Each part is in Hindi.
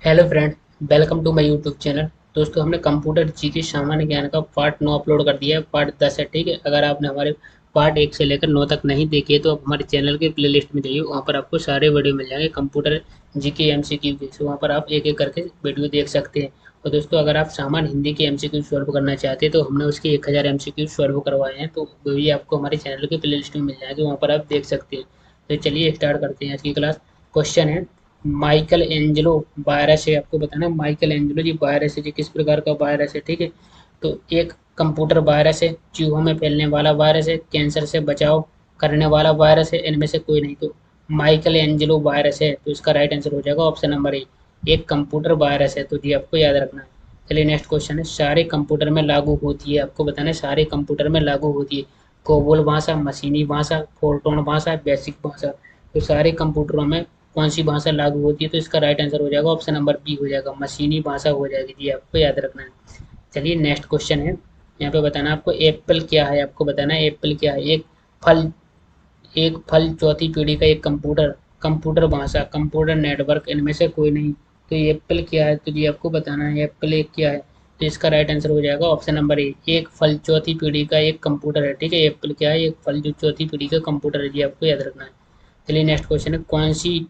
Hello friend, welcome to my YouTube channel. दोस्तों, हमने कंप्यूटर जीके सामान्य ज्ञान का पार्ट 9 अपलोड कर दिया है। पार्ट 10 है, ठीक है। अगर आपने हमारे पार्ट 1 से लेकर 9 तक नहीं देखे तो आप हमारे चैनल के प्लेलिस्ट में जाइए, वहाँ पर आपको सारे वीडियो मिल जाएंगे कंप्यूटर जीके एमसीक्यू के। वहाँ पर आप एक एक करके वीडियो देख सकते हैं। और दोस्तों, अगर आप सामान्य हिंदी के एमसीक्यू सॉल्व करना चाहते हैं तो हमने उसके 1000 एमसीक्यू सॉल्व करवाए हैं, तो वो भी आपको हमारे चैनल के प्लेलिस्ट में मिल जाएंगे, वहाँ पर आप देख सकते हैं। तो चलिए स्टार्ट करते हैं आज की क्लास। क्वेश्चन है, माइकल एंजेलो वायरस है। आपको बताना है माइकल एंजेलो जी वायरस है जी किस प्रकार का वायरस है, ठीक है। तो एक कंप्यूटर वायरस है, चूहों में फैलने वाला वायरस है, कैंसर से बचाव करने वाला वायरस है, इनमें से कोई नहीं। तो माइकल एंजेलो वायरस है, तो इसका राइट आंसर हो जाएगा ऑप्शन नंबर ए, एक कंप्यूटर वायरस है। तो जी आपको याद रखना है। चलिए नेक्स्ट क्वेश्चन है, सारे कंप्यूटर में लागू होती है। आपको बताना है सारे कंप्यूटर में लागू होती है। कोबोल भाषा, मशीनी भाषा, फोर्टोन भाषा, बेसिक भाषा। तो सारे कंप्यूटरों में कौन सी भाषा लागू होती है? तो इसका राइट आंसर हो जाएगा ऑप्शन नंबर बी हो जाएगा, मशीनी भाषा हो जाएगी जी, आपको याद रखना है। चलिए नेक्स्ट क्वेश्चन है, यहाँ पे बताना आपको एप्पल क्या है। आपको बताना है एप्पल क्या है। फल एक फल चौथी पीढ़ी का एक कंप्यूटर, कंप्यूटर भाषा, कंप्यूटर नेटवर्क, इनमें से कोई नहीं। तो ये एप्पल क्या है? तो जी आपको बताना है एप्पल एक क्या है। तो इसका राइट आंसर हो जाएगा ऑप्शन नंबर ए, एक फल चौथी पीढ़ी का एक कंप्यूटर है, ठीक है। एप्पल क्या है? एक फल जो चौथी पीढ़ी का कंप्यूटर है जी, आपको याद रखना है। चलिए नेक्स्ट क्वेश्चन है, कौन सी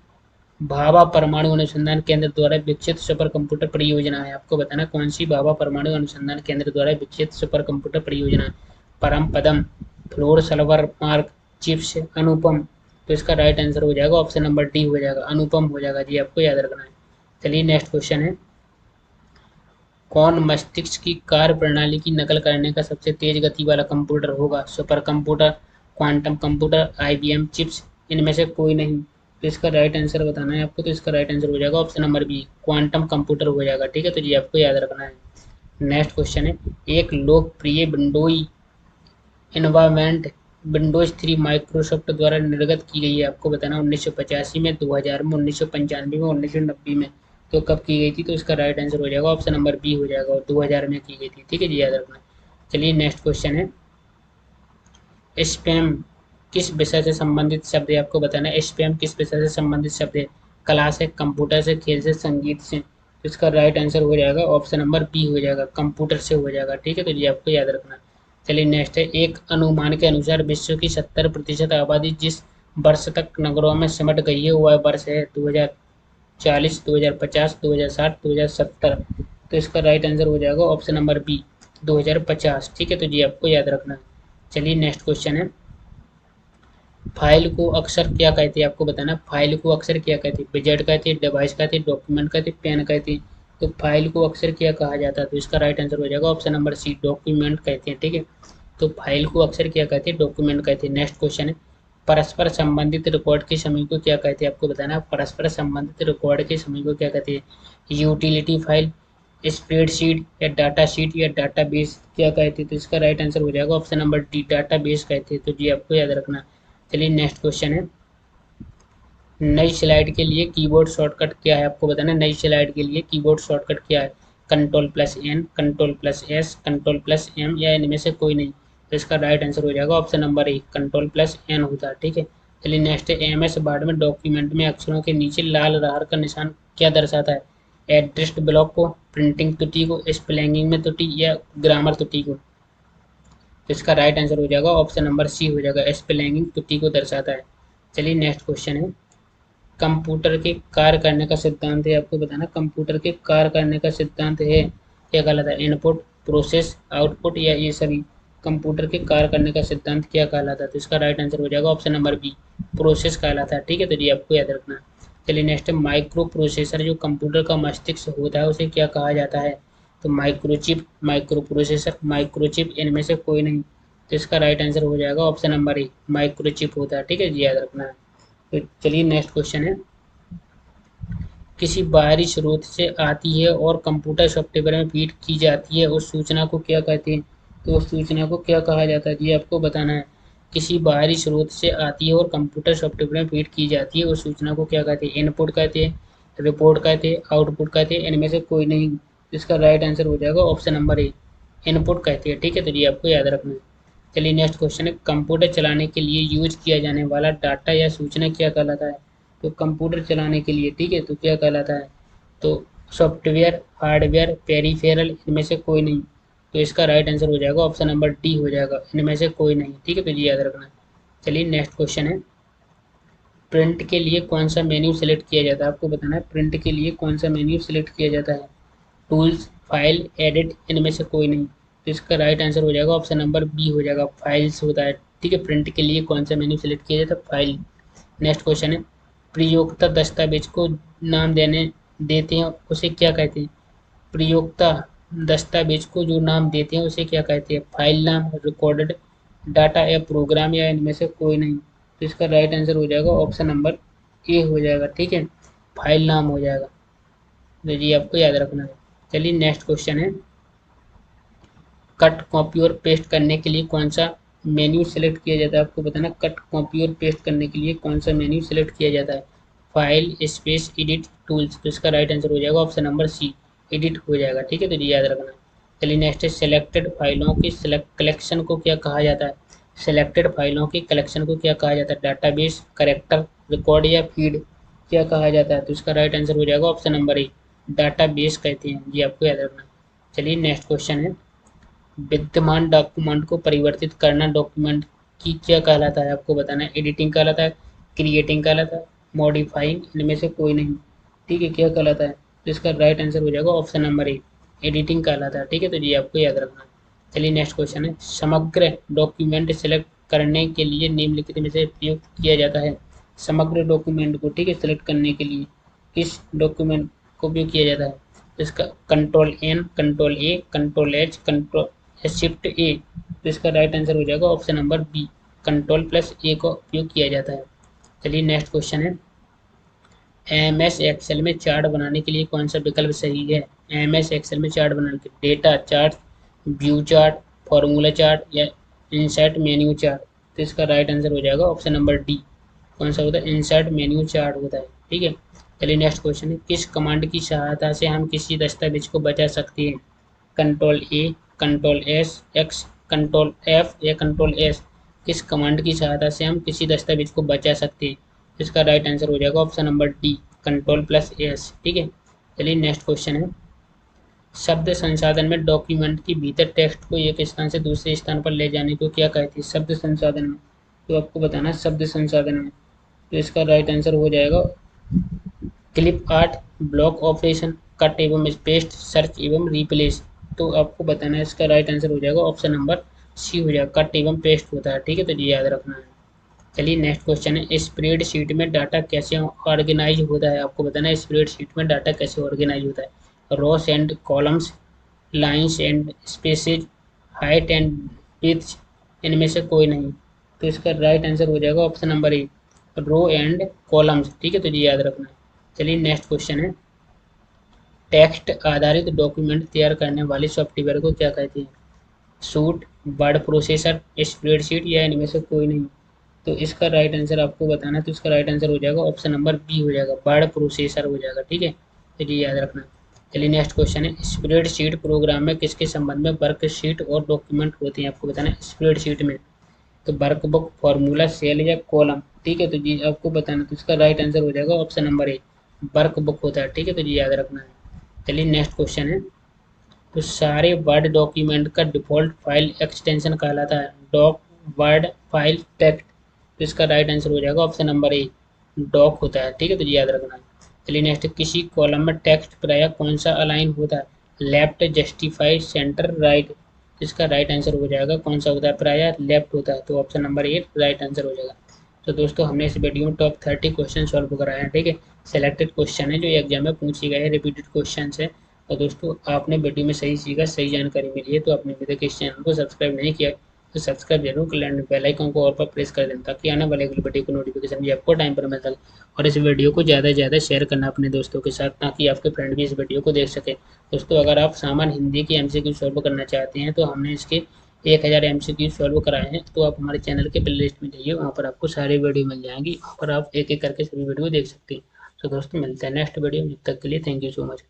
भाभा परमाणु अनुसंधान केंद्र द्वारा विकसित सुपर कंप्यूटर परियोजना है? आपको बताना कौन सी भाभा परमाणु अनुसंधान केंद्र द्वारा विकसित सुपर कंप्यूटर परियोजना है। परम पदम, फ्लोर सल्वर मार्क, चिप्स, अनुपम। तो इसका राइट आंसर हो जाएगा ऑप्शन नंबर डी हो जाएगा, अनुपम हो जाएगा जी, आपको याद रखना है। चलिए नेक्स्ट क्वेश्चन है, कौन मस्तिष्क की कार्य प्रणाली की नकल करने का सबसे तेज गति वाला कंप्यूटर होगा? Super computer, quantum computer, IBM chips, इनमें से कोई नहीं। तो इसका राइट आंसर बताना है आपको। तो इसका राइट आंसर हो जाएगा option number B, quantum computer हो जाएगा, ठीक है। तो जी आपको याद रखना है। नेक्स्ट क्वेश्चन है, एक लोकप्रिय विंडोई इन्वायरमेंट विंडोज 3 माइक्रोसॉफ्ट द्वारा निर्गत की गई है। आपको बताना 1985 में, 2000 में, 1995 में, 1990 में। तो कब की गई थी? तो इसका राइट आंसर हो जाएगा ऑप्शन नंबर बी हो जाएगा, और 2000 में की गई थी, ठीक है जी, याद रखना। चलिए नेक्स्ट क्वेश्चन है, स्पैम किस विषय से संबंधित शब्द है? आपको बताना है स्पैम किस विषय से संबंधित शब्द है। कला से, कंप्यूटर से, खेल से, संगीत से। तो इसका राइट आंसर हो जाएगा ऑप्शन नंबर बी हो जाएगा, कंप्यूटर से हो जाएगा, ठीक है। तो जी आपको याद रखना। चलिए नेक्स्ट है, एक अनुमान के अनुसार विश्व की 70% आबादी जिस वर्ष तक नगरों में सिमट गई है वह वर्ष है 2040, 2050, 2060, 2070। तो इसका राइट आंसर हो जाएगा ऑप्शन नंबर बी, 2050, ठीक है। तो जी आपको याद रखना है। चलिए नेक्स्ट क्वेश्चन है, फाइल को अक्सर क्या कहते हैं? आपको बताना फाइल को अक्सर क्या कहते हैं। विजेट कहते हैं, डिवाइस कहते हैं, डॉक्यूमेंट कहते हैं, पेन कहते हैं। तो फाइल को अक्सर क्या कहा जाता है? तो इसका राइट आंसर हो जाएगा ऑप्शन नंबर सी, डॉक्यूमेंट कहते हैं, ठीक है। तो फाइल को अक्सर क्या कहते हैं? डॉक्यूमेंट कहते हैं। नेक्स्ट क्वेश्चन है, परस्पर संबंधित रिकॉर्ड के समय को क्या कहते हैं? आपको बताना परस्पर संबंधित रिकॉर्ड के समय को क्या कहते हैं। यूटिलिटी फाइल, स्प्रेडशीट, या डाटा शीट, या डाटा बेस क्या कहते हैं? तो इसका राइट आंसर हो जाएगा option number D, data base कहते हैं। तो जी आपको याद रखना। चलिए नेक्स्ट क्वेश्चन है, नई स्लाइड के लिए कीबोर्ड शॉर्टकट क्या है? आपको बताना नई स्लाइड के लिए कीबोर्ड शॉर्टकट क्या है। Control plus N, control plus S, control plus M, या इनमें से कोई नहीं। तो इसका राइट आंसर हो जाएगा ऑप्शन नंबर ए, कंट्रोल प्लस एन होता है, ठीक है। चलिए नेक्स्ट है, एम एस वर्ड में डॉक्यूमेंट में अक्षरों के नीचे लाल रहर का निशान क्या दर्शाता है? एड्रेस ब्लॉक को, प्रिंटिंग त्रुटि को, स्पेलिंग में त्रुटि, या ग्रामर त्रुटि को। तो इसका राइट आंसर हो जाएगा ऑप्शन नंबर सी हो जाएगा, स्पेलिंग त्रुटि को दर्शाता है। चलिए नेक्स्ट क्वेश्चन है, कंप्यूटर के कार्य करने का सिद्धांत है। आपको बताना कंप्यूटर के कार्य करने का सिद्धांत है क्या कहलाता है? इनपुट, प्रोसेस, आउटपुट, या ये सभी। कंप्यूटर के कार्य करने का सिद्धांत क्या कहलाता है? तो इसका राइट आंसर हो जाएगा ऑप्शन नंबर बी, प्रोसेस कहलाता है, ठीक है। तो जी आपको याद रखना। चलिए नेक्स्ट है, माइक्रो प्रोसेसर जो कंप्यूटर का मस्तिष्क होता है उसे क्या कहा जाता है? तो माइक्रोचिप, माइक्रो प्रोसेसर, माइक्रोचिप, इनमें से कोई नहीं। तो इसका राइट आंसर हो जाएगा ऑप्शन नंबर ए, माइक्रोचिप होता है, ठीक है जी, याद रखना है। तो चलिए नेक्स्ट क्वेश्चन है, किसी बाहरी स्रोत से आती है और कंप्यूटर सॉफ्टवेयर में फीड की जाती है उस सूचना को क्या कहते हैं? तो उस सूचना को क्या कहा जाता है जी, आपको बताना है। किसी बाहरी स्रोत से आती है और कंप्यूटर सॉफ्टवेयर में फीड की जाती है उस सूचना को क्या कहते हैं? इनपुट कहते हैं, रिपोर्ट कहते हैं, आउटपुट कहते हैं, इनमें से कोई नहीं। इसका राइट आंसर हो जाएगा ऑप्शन नंबर ए, इनपुट कहते हैं, ठीक है। तो जी आपको याद रखना है। चलिए नेक्स्ट क्वेश्चन है, कंप्यूटर चलाने के लिए यूज किया जाने वाला डाटा या सूचना क्या कहलाता है? तो कंप्यूटर चलाने के लिए, ठीक है, तो क्या कहलाता है? तो सॉफ्टवेयर, हार्डवेयर, पेरिफेरल, इनमें से कोई नहीं। तो इसका राइट आंसर हो जाएगा ऑप्शन नंबर डी हो जाएगा, इनमें से कोई नहीं। ठीक है, तो ये याद रखना। चलिए नेक्स्ट क्वेश्चन है, प्रिंट के लिए कौन सा मेन्यू सेलेक्ट किया जाता है, आपको बताना है प्रिंट के लिए कौन सा मेन्यू सेलेक्ट किया जाता है। टूल्स, फाइल, एडिट, इनमें से कोई नहीं। तो इसका राइट आंसर हो जाएगा ऑप्शन नंबर बी हो जाएगा, फाइल्स होता है। ठीक है, प्रिंट के लिए कौन सा मेन्यू सेलेक्ट किया जाता है, फाइल। नेक्स्ट क्वेश्चन है, प्रयोक्ता दस्तावेज को नाम देते हैं उसे क्या कहते हैं। प्रयोक्ता दस्तावेज को जो नाम देते हैं उसे क्या कहते हैं, फाइल नाम, रिकॉर्डेड डाटा या प्रोग्राम, या इनमें से कोई नहीं। तो इसका राइट आंसर हो जाएगा ऑप्शन नंबर ए हो जाएगा। ठीक है, फाइल नाम हो जाएगा। तो जी आपको याद रखना है। चलिए नेक्स्ट क्वेश्चन है, कट, कॉपी और पेस्ट करने के लिए कौन सा मेन्यू सेलेक्ट किया जाता है, आपको बताना कट, कॉपी और पेस्ट करने के लिए कौन सा मेन्यू सेलेक्ट किया जाता है। File, space, edit, tools. तो इसका राइट आंसर हो जाएगा ऑप्शन नंबर सी, एडिट हो जाएगा। ठीक है, तो ये याद रखना। चलिए नेक्स्ट है, सेलेक्टेड फाइलों की कलेक्शन को क्या कहा जाता है। सेलेक्टेड फाइलों की कलेक्शन को क्या कहा जाता है, डाटाबेस, करेक्टर, रिकॉर्ड या फीड, क्या कहा जाता है। तो इसका राइट आंसर हो जाएगा ऑप्शन नंबर ए, डाटाबेस कहते हैं। जी आपको याद रखना। चलिए नेक्स्ट क्वेश्चन है, विद्यमान डॉक्यूमेंट को परिवर्तित करना डॉक्यूमेंट की क्या कहलाता है, आपको बताना है। एडिटिंग कहलाता है, क्रिएटिंग कहलाता है, मॉडिफाइंग, इनमें से कोई नहीं। ठीक है, क्या कहलाता है। तो इसका राइट आंसर हो जाएगा ऑप्शन नंबर ए, एडिटिंग कहलाता है। ठीक है, तो ये आपको याद रखना है। चलिए नेक्स्ट क्वेश्चन है, समग्र डॉक्यूमेंट सेलेक्ट करने के लिए निम्नलिखित में से प्रयुक्त किया जाता है। समग्र डॉक्यूमेंट को, ठीक है, सेलेक्ट करने के लिए किस डॉक्यूमेंट को उपयोग किया जाता है। इसका control N, control A, control H, control shift A. तो इसका राइट आंसर हो जाएगा option number B, control plus A का उपयोग किया जाता है। चलिए नेक्स्ट क्वेश्चन है, एम एस एक्सेल में चार्ट बनाने के लिए कौन सा विकल्प सही है। एम एस एक्सेल में चार्ट बनाने के लिए data chart, view chart, formula chart या इंसर्ट मेन्यू चार्ट। तो इसका राइट आंसर हो जाएगा ऑप्शन नंबर डी, कौन सा होता है, इंसर्ट मेन्यू चार्ट होता है। ठीक है, चलिए नेक्स्ट क्वेश्चन है, किस कमांड की सहायता से हम किसी दस्तावेज को बचा सकते हैं। Control A, control S x, control F या कंट्रोल एस। किस कमांड की सहायता से हम किसी दस्तावेज को बचा सकते हैं। इसका राइट आंसर हो जाएगा option number D, control plus S. ठीक है, चलिए नेक्स्ट क्वेश्चन है, शब्द संसाधन में डॉक्यूमेंट के भीतर टेक्स्ट को एक स्थान से दूसरे स्थान पर ले जाने को क्या कहते हैं, शब्द संसाधन में। तो आपको बताना शब्द संसाधन में। तो इसका राइट आंसर हो जाएगा clip art, block operation, cut एवं पेस्ट, सर्च एवं रिप्लेस। तो आपको बताना है इसका राइट आंसर हो जाएगा ऑप्शन नंबर सी हो जाएगा, कट एवं पेस्ट होता है। ठीक है, तो ये याद रखना है। चलिए नेक्स्ट क्वेश्चन है, स्प्रेडशीट में डाटा कैसे ऑर्गेनाइज होता है, आपको बताना है स्प्रेडशीट में डाटा कैसे ऑर्गेनाइज होता है। Rows and columns, lines and spaces, height and width, इनमें से कोई नहीं। तो इसका राइट आंसर हो जाएगा option number A, row and columns. ठीक है, तो ये याद रखना है। चलिए नेक्स्ट क्वेश्चन है, टेक्स्ट आधारित डॉक्यूमेंट तैयार करने वाले सॉफ्टवेयर को क्या कहते हैं। सूट, वर्ड प्रोसेसर, स्प्रेडशीट या इनमें से कोई नहीं। तो इसका राइट आंसर आपको बताना है। तो इसका राइट आंसर हो जाएगा ऑप्शन नंबर बी हो जाएगा, वर्ड प्रोसेसर हो जाएगा। ठीक है, तो ये याद रखना। चलिए नेक्स्ट क्वेश्चन है, स्प्रेडशीट प्रोग्राम में किसके संबंध में वर्कशीट और डॉक्यूमेंट होते हैं, आपको बताना है स्प्रेडशीट में। तो वर्कबुक, फॉर्मूला, सेल या कॉलम। ठीक है, तो जी आपको बताना। तो इसका राइट आंसर हो जाएगा ऑप्शन नंबर ए, वर्कबुक होता है। ठीक है, तो जी याद रखना है। चलिए नेक्स्ट क्वेश्चन है, तो सारे वर्ड डॉक्यूमेंट का डिफ़ॉल्ट फाइल एक्सटेंशन कहलाता है डॉक, वर्ड, फाइल, टेक्स्ट। तो इसका राइट आंसर हो जाएगा ऑप्शन नंबर ए, डॉक होता है। ठीक है, तो ये याद रखना है। चलिए नेक्स्ट, किसी कॉलम में टेक्स्ट प्रायः कौन सा अलाइन होता है, लेफ्ट, जस्टिफाइड, सेंटर, राइट। इसका राइट आंसर हो जाएगा कौन सा होता है, प्रायः लेफ्ट होता है। तो ऑप्शन नंबर ए राइट आंसर हो जाएगा। तो दोस्तों हमने इस वीडियो में टॉप 30 क्वेश्चन सॉल्व कराए हैं। ठीक है, सेलेक्टेड क्वेश्चन है जो एग्जाम में पूछे गए हैं, रिपीटेड क्वेश्चन है। और दोस्तों आपने वीडियो में सही सीखा, सही जानकारी मिली है, तो आपने अभी तक इस चैनल को सब्सक्राइब नहीं किया तो सब्सक्राइब जरूर कर लेना, बेल आइकन को और पर प्रेस कर देना ताकि आने वाले अगली वीडियो को नोटिफिकेशन भी आपको टाइम पर मिल सके। और इस वीडियो को ज़्यादा से ज़्यादा शेयर करना अपने दोस्तों के साथ ताकि आपके फ्रेंड भी इस वीडियो को देख सके। दोस्तों अगर आप सामान्य हिंदी की MCQ सॉल्व करना चाहते हैं तो हमने इसके 1000 MCQ सॉल्व कराए हैं। तो आप हमारे चैनल के प्ले लिस्ट में जाइए, वहाँ पर आपको सारी वीडियो मिल जाएंगी और आप एक एक करके सभी वीडियो देख सकते हैं। तो दोस्तों मिलते हैं नेक्स्ट वीडियो में, तब तक के लिए थैंक यू सो मच।